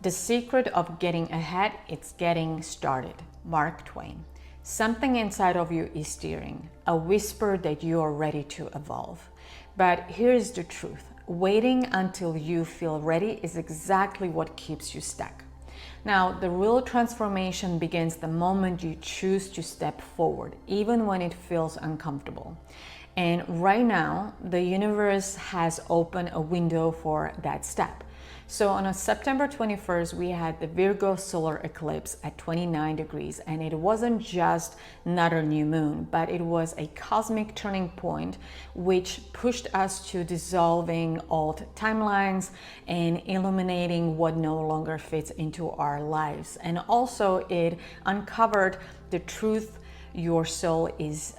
The secret of getting ahead, it's getting started. Mark Twain. Something inside of you is steering, a whisper that you are ready to evolve. But here's the truth. Waiting until you feel ready is exactly what keeps you stuck. Now, the real transformation begins the moment you choose to step forward, even when it feels uncomfortable. And right now, the universe has opened a window for that step. So on September 21st, we had the Virgo Solar Eclipse at 29 degrees, and it wasn't just another new moon, but it was a cosmic turning point which pushed us to dissolving old timelines and illuminating what no longer fits into our lives. And also it uncovered the truth your soul is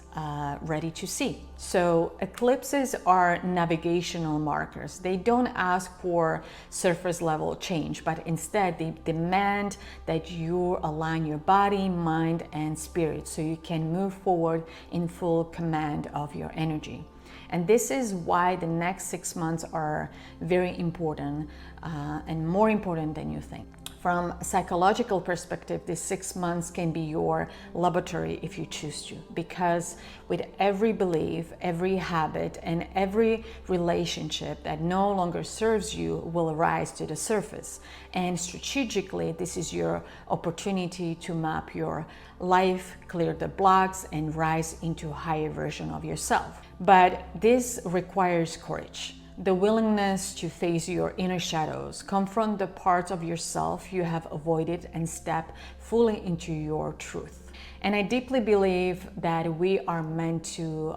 ready to see. So eclipses are navigational markers. They don't ask for surface level change, but instead they demand that you align your body, mind, and spirit so you can move forward in full command of your energy. And this is why the next 6 months are very important and more important than you think. From a psychological perspective, these 6 months can be your laboratory if you choose to, because with every belief, every habit, and every relationship that no longer serves you will rise to the surface. And strategically, this is your opportunity to map your life, clear the blocks, and rise into a higher version of yourself. But this requires courage. The willingness to face your inner shadows, confront the parts of yourself you have avoided, and step fully into your truth. And I deeply believe that we are meant to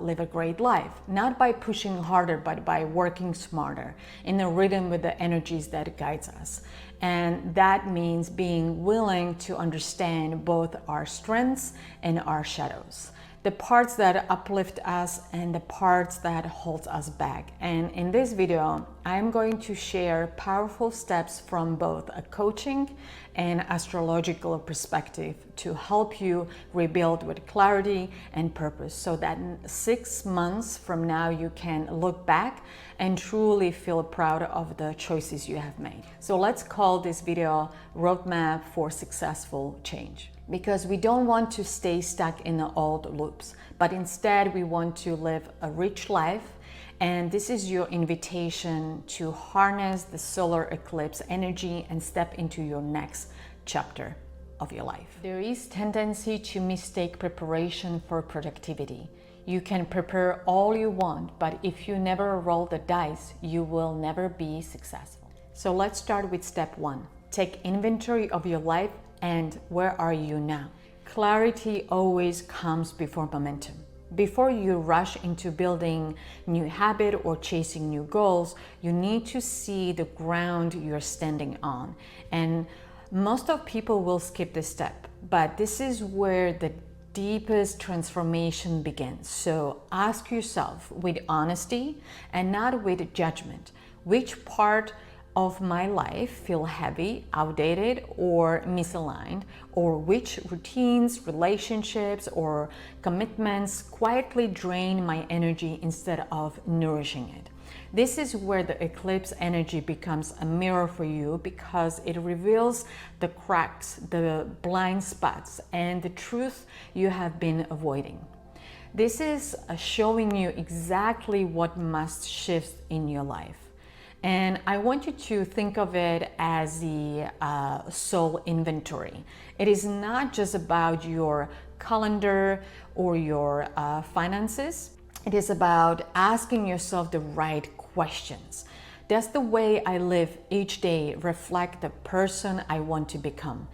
live a great life, not by pushing harder, but by working smarter in a rhythm with the energies that guides us. And that means being willing to understand both our strengths and our shadows. The parts that uplift us and the parts that hold us back. And in this video, I'm going to share powerful steps from both a coaching and astrological perspective to help you rebuild with clarity and purpose, so that 6 months from now you can look back and truly feel proud of the choices you have made. So let's call this video Roadmap for Successful Change. Because we don't want to stay stuck in the old loops, but instead we want to live a rich life. And this is your invitation to harness the solar eclipse energy and step into your next chapter of your life. There is tendency to mistake preparation for productivity. You can prepare all you want, but if you never roll the dice, you will never be successful. So let's start with step 1. Take inventory of your life and where are you now? Clarity always comes before momentum. Before you rush into building new habit or chasing new goals, you need to see the ground you're standing on. And most of people will skip this step, but this is where the deepest transformation begins. So ask yourself with honesty and not with judgment, which part of my life feel heavy, outdated, or misaligned, or which routines, relationships, or commitments quietly drain my energy instead of nourishing it. This is where the eclipse energy becomes a mirror for you, because it reveals the cracks, the blind spots, and the truth you have been avoiding. This is showing you exactly what must shift in your life. And I want you to think of it as the soul inventory. It is not just about your calendar or your finances. It is about asking yourself the right questions. Does the way I live each day reflect the person I want to become?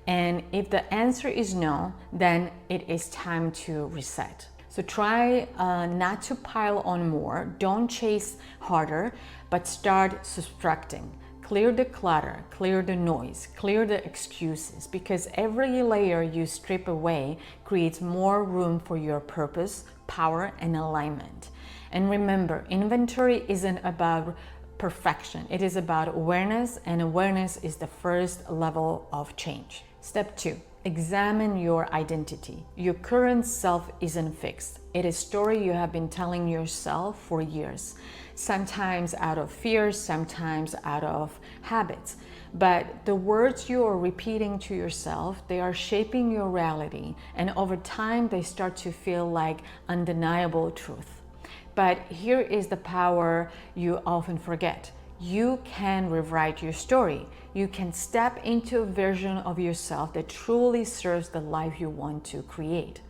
And if the answer is no, then it is time to reset. So try not to pile on more. Don't chase harder, but start subtracting. Clear the clutter, clear the noise, clear the excuses, because every layer you strip away creates more room for your purpose, power, and alignment. And remember, inventory isn't about perfection. It is about awareness, and awareness is the first level of change. Step 2. Examine your identity. Your current self isn't fixed. It is a story you have been telling yourself for years, sometimes out of fear, sometimes out of habits. But the words you are repeating to yourself, they are shaping your reality, and over time they start to feel like undeniable truth. But here is the power you often forget. You can rewrite your story. You can step into a version of yourself that truly serves the life you want to create.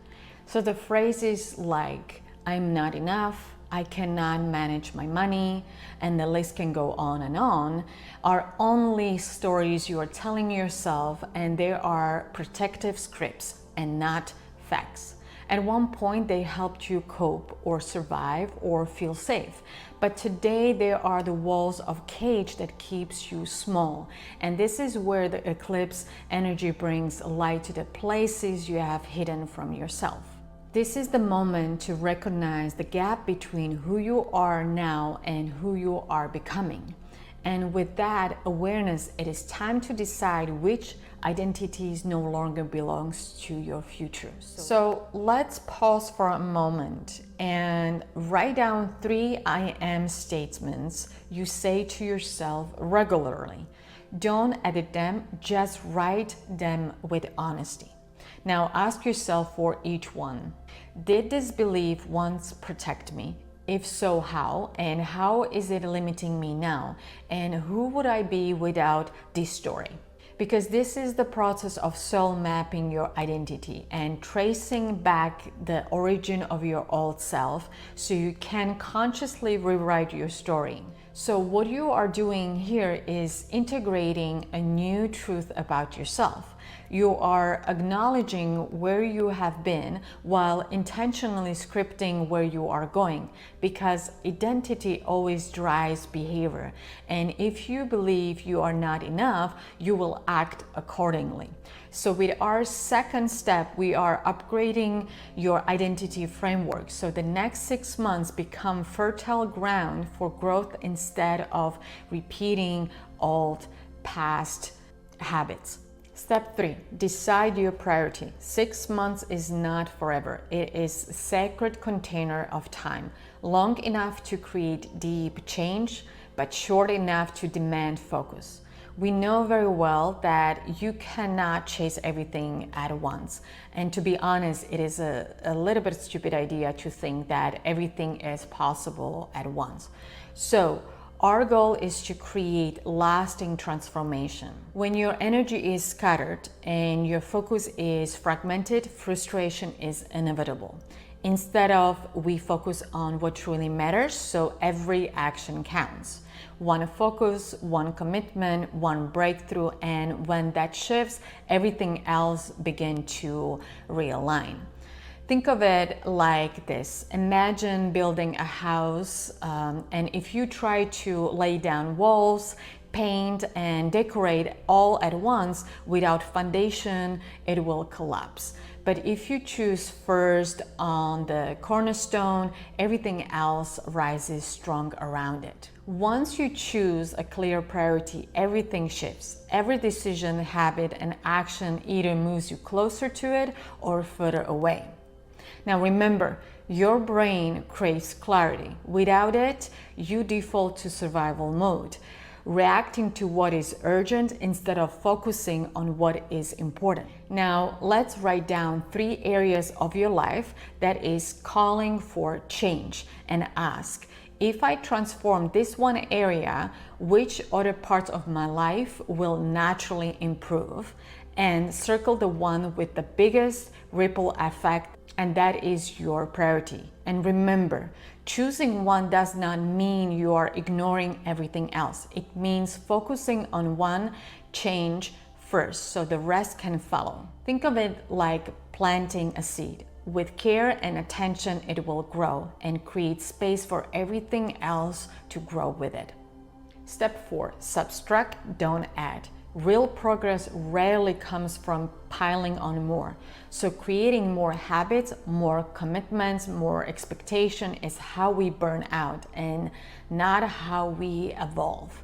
So the phrases like, I'm not enough, I cannot manage my money, and the list can go on, are only stories you are telling yourself, and they are protective scripts and not facts. At one point, they helped you cope or survive or feel safe. But today, they are the walls of cage that keeps you small. And this is where the eclipse energy brings light to the places you have hidden from yourself. This is the moment to recognize the gap between who you are now and who you are becoming. And with that awareness, it is time to decide which identities no longer belongs to your future. So let's pause for a moment and write down 3 I am statements you say to yourself regularly. Don't edit them, just write them with honesty. Now ask yourself for each one. Did this belief once protect me? If so, how? And how is it limiting me now? And who would I be without this story? Because this is the process of soul mapping your identity and tracing back the origin of your old self so you can consciously rewrite your story. So what you are doing here is integrating a new truth about yourself. You are acknowledging where you have been while intentionally scripting where you are going, because identity always drives behavior. And if you believe you are not enough, you will act accordingly. So with our second step, we are upgrading your identity framework. So the next 6 months become fertile ground for growth instead of repeating old past habits. Step 3, decide your priority. 6 months is not forever. It is a sacred container of time, long enough to create deep change, but short enough to demand focus. We know very well that you cannot chase everything at once. And to be honest, it is a little bit stupid idea to think that everything is possible at once. So our goal is to create lasting transformation. When your energy is scattered and your focus is fragmented, frustration is inevitable. Instead of, we focus on what truly matters, so every action counts. One focus, one commitment, one breakthrough, and when that shifts, everything else begins to realign. Think of it like this. Imagine building a house, and if you try to lay down walls, paint, and decorate all at once without foundation, it will collapse. But if you choose first on the cornerstone, everything else rises strong around it. Once you choose a clear priority, everything shifts. Every decision, habit, and action either moves you closer to it or further away. Now remember, your brain craves clarity. Without it, you default to survival mode, reacting to what is urgent instead of focusing on what is important. Now, let's write down 3 areas of your life that is calling for change and ask, if I transform this one area, which other parts of my life will naturally improve? And circle the one with the biggest ripple effect, and that is your priority. And remember, choosing one does not mean you are ignoring everything else. It means focusing on one change first so the rest can follow. Think of it like planting a seed. With care and attention, it will grow and create space for everything else to grow with it. Step 4, subtract, don't add. Real progress rarely comes from piling on more. So creating more habits, more commitments, more expectation is how we burn out and not how we evolve.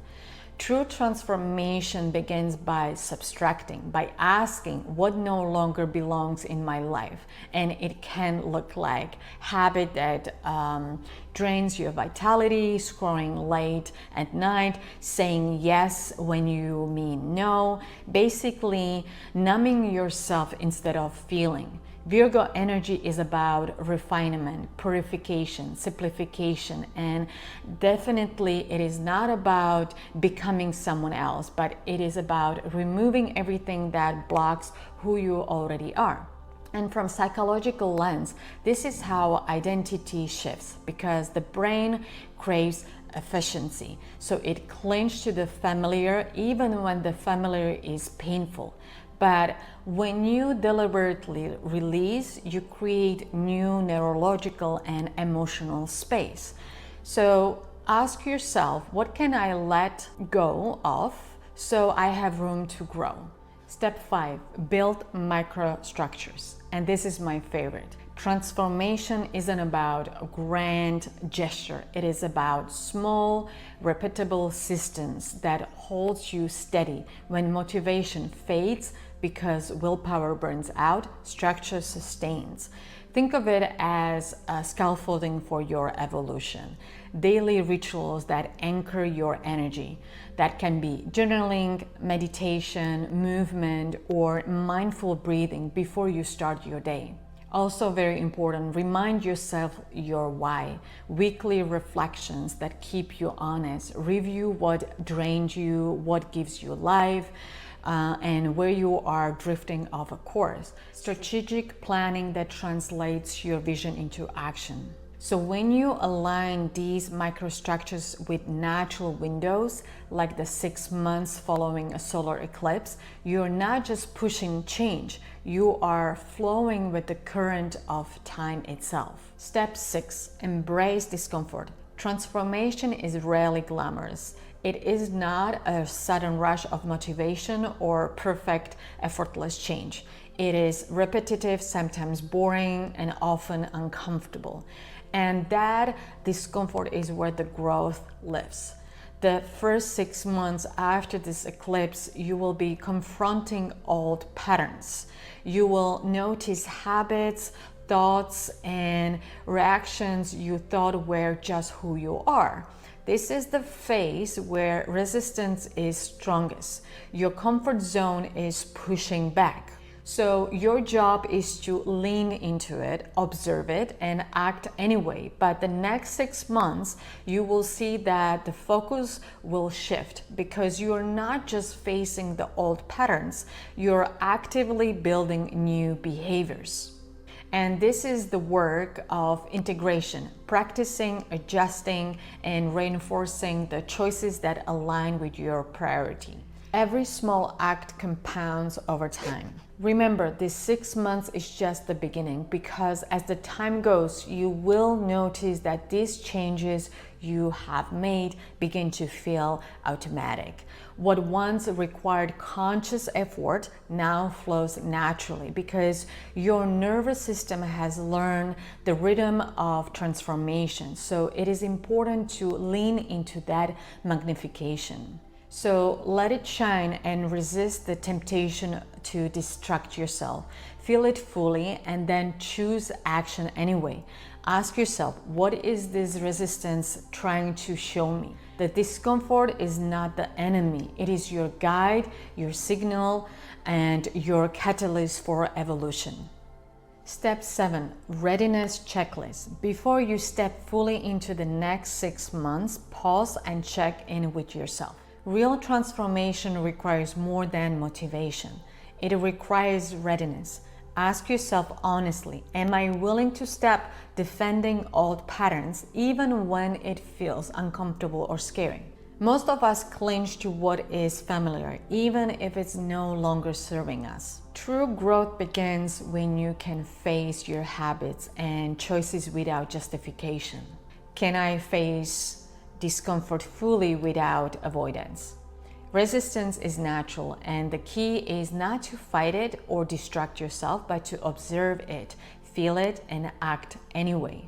True transformation begins by subtracting, by asking what no longer belongs in my life. And it can look like habit that drains your vitality, scrolling late at night, saying yes when you mean no, basically numbing yourself instead of feeling. Virgo energy is about refinement, purification, simplification, and definitely it is not about becoming someone else, but it is about removing everything that blocks who you already are. And from psychological lens, this is how identity shifts, because the brain craves efficiency. So it clings to the familiar even when the familiar is painful. But when you deliberately release, you create new neurological and emotional space. So ask yourself, what can I let go of so I have room to grow? Step 5, build microstructures. And this is my favorite. Transformation isn't about a grand gesture. It is about small, repeatable systems that holds you steady. When motivation fades because willpower burns out, structure sustains. Think of it as a scaffolding for your evolution. Daily rituals that anchor your energy. That can be journaling, meditation, movement, or mindful breathing before you start your day. Also very important, remind yourself your why. Weekly reflections that keep you honest. Review what drains you, what gives you life, and where you are drifting off a course. Strategic planning that translates your vision into action. So when you align these microstructures with natural windows, like the 6 months following a solar eclipse, you're not just pushing change, you are flowing with the current of time itself. Step 6, embrace discomfort. Transformation is rarely glamorous. It is not a sudden rush of motivation or perfect, effortless change. It is repetitive, sometimes boring, and often uncomfortable. And that discomfort is where the growth lives. The first 6 months after this eclipse, you will be confronting old patterns. You will notice habits, thoughts, and reactions you thought were just who you are. This is the phase where resistance is strongest. Your comfort zone is pushing back. So your job is to lean into it, observe it, and act anyway. But the next 6 months, you will see that the focus will shift because you are not just facing the old patterns, you're actively building new behaviors. And this is the work of integration, practicing, adjusting, and reinforcing the choices that align with your priority. Every small act compounds over time. Remember, this 6 months is just the beginning, because as the time goes, you will notice that these changes you have made begin to feel automatic. What once required conscious effort now flows naturally because your nervous system has learned the rhythm of transformation. So it is important to lean into that magnification. So let it shine and resist the temptation to distract yourself. Feel it fully and then choose action anyway. Ask yourself, what is this resistance trying to show me? The discomfort is not the enemy. It is your guide, your signal, and your catalyst for evolution. Step 7, readiness checklist. Before you step fully into the next 6 months, pause and check in with yourself. Real transformation requires more than motivation. It requires readiness. Ask yourself honestly, am I willing to stop defending old patterns even when it feels uncomfortable or scary? Most of us cling to what is familiar, even if it's no longer serving us. True growth begins when you can face your habits and choices without justification. Can I face discomfort fully without avoidance? Resistance is natural, and the key is not to fight it or distract yourself, but to observe it, feel it, and act anyway.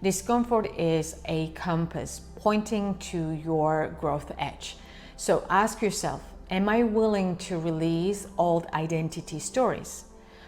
Discomfort is a compass pointing to your growth edge. So ask yourself, am I willing to release old identity stories?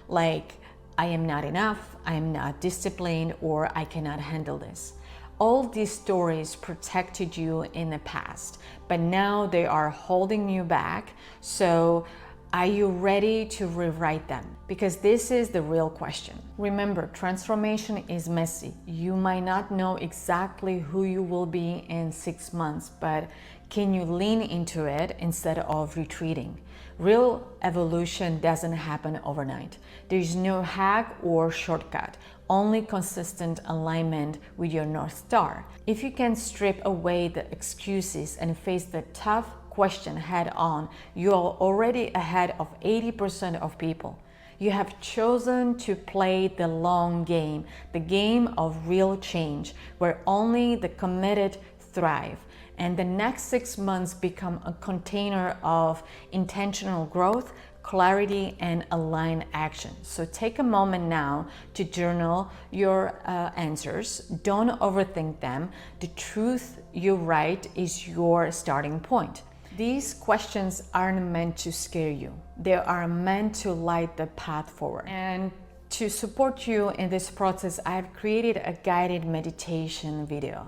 Like, I am not enough, I am not disciplined, or I cannot handle this. All these stories protected you in the past, but now they are holding you back. So are you ready to rewrite them? Because this is the real question. Remember, transformation is messy. You might not know exactly who you will be in 6 months, but can you lean into it instead of retreating? Real evolution doesn't happen overnight. There is no hack or shortcut, only consistent alignment with your North Star. If you can strip away the excuses and face the tough question head on, you are already ahead of 80% of people. You have chosen to play the long game, the game of real change, where only the committed thrive. And the next 6 months become a container of intentional growth, clarity, and aligned action. So take a moment now to journal your answers. Don't overthink them. The truth you write is your starting point. These questions aren't meant to scare you. They are meant to light the path forward. And to support you in this process, I've created a guided meditation video.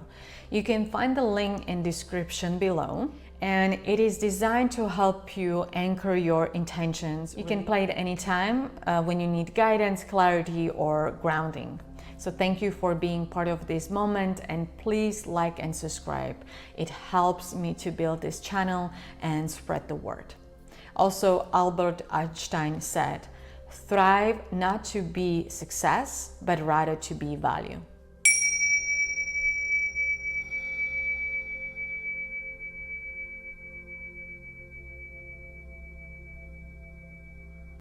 You can find the link in description below, and it is designed to help you anchor your intentions. You can play it anytime when you need guidance, clarity, or grounding. So thank you for being part of this moment, and please like and subscribe. It helps me to build this channel and spread the word. Also, Albert Einstein said, "Thrive not to be success, but rather to be value."